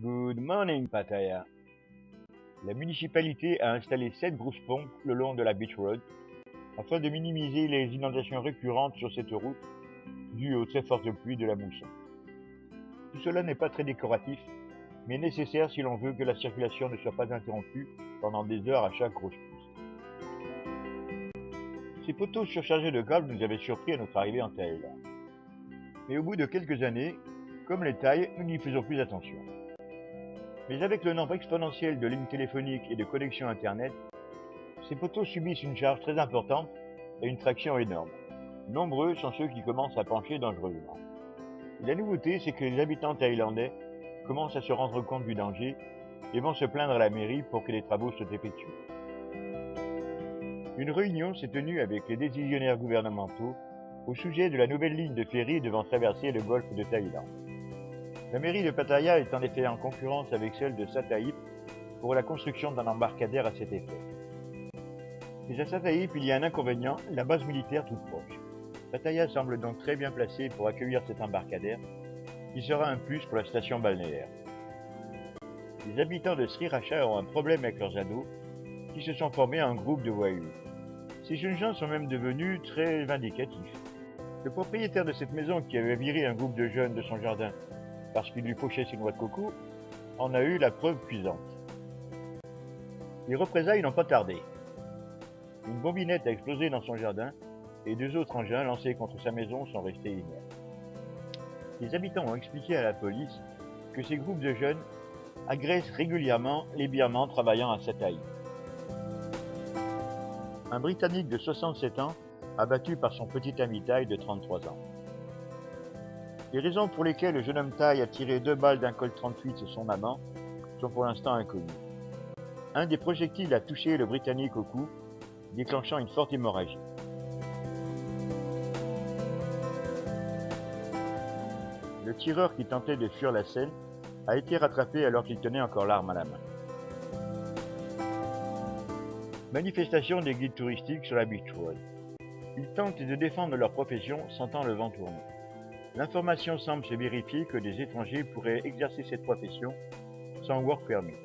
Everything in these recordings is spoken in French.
Good morning, Pattaya. La municipalité a installé 7 grosses pompes le long de la Beach Road afin de minimiser les inondations récurrentes sur cette route dues aux très fortes pluies de la mousson. Tout cela n'est pas très décoratif, mais nécessaire si l'on veut que la circulation ne soit pas interrompue pendant des heures à chaque grosse pluie. Ces poteaux surchargés de câbles nous avaient surpris à notre arrivée en Thaïlande. Mais au bout de quelques années, comme les Thaïs, nous n'y faisons plus attention. Mais avec le nombre exponentiel de lignes téléphoniques et de connexions Internet, ces poteaux subissent une charge très importante et une traction énorme. Nombreux sont ceux qui commencent à pencher dangereusement. Et la nouveauté, c'est que les habitants thaïlandais commencent à se rendre compte du danger et vont se plaindre à la mairie pour que les travaux soient effectués. Une réunion s'est tenue avec les décisionnaires gouvernementaux au sujet de la nouvelle ligne de ferry devant traverser le golfe de Thaïlande. La mairie de Pattaya est en effet en concurrence avec celle de Sataïp pour la construction d'un embarcadère à cet effet. Mais à Sataïp, il y a un inconvénient, la base militaire toute proche. Pattaya semble donc très bien placée pour accueillir cet embarcadère, qui sera un plus pour la station balnéaire. Les habitants de Sriracha ont un problème avec leurs ados, qui se sont formés en groupe de voyous. Ces jeunes gens sont même devenus très vindicatifs. Le propriétaire de cette maison qui avait viré un groupe de jeunes de son jardin parce qu'il lui fauchait ses noix de coco, en a eu la preuve cuisante. Les représailles n'ont pas tardé. Une bombinette a explosé dans son jardin et 2 autres engins lancés contre sa maison sont restés inertes. Les habitants ont expliqué à la police que ces groupes de jeunes agressent régulièrement les Birmans travaillant à Sataï. Un Britannique de 67 ans abattu par son petit ami thaï de 33 ans. Les raisons pour lesquelles le jeune homme thaï a tiré 2 balles d'un Colt 38 sur son amant sont pour l'instant inconnues. Un des projectiles a touché le Britannique au cou, déclenchant une forte hémorragie. Le tireur qui tentait de fuir la scène a été rattrapé alors qu'il tenait encore l'arme à la main. Manifestation des guides touristiques sur la Beach Road. Ils tentent de défendre leur profession sentant le vent tourner. L'information semble se vérifier que des étrangers pourraient exercer cette profession sans work permit.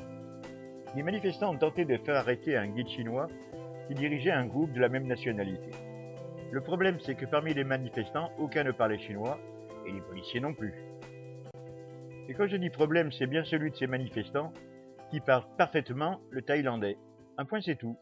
Les manifestants ont tenté de faire arrêter un guide chinois qui dirigeait un groupe de la même nationalité. Le problème, c'est que parmi les manifestants, aucun ne parlait chinois, et les policiers non plus. Et quand je dis problème, c'est bien celui de ces manifestants qui parlent parfaitement le thaïlandais. Un point, c'est tout.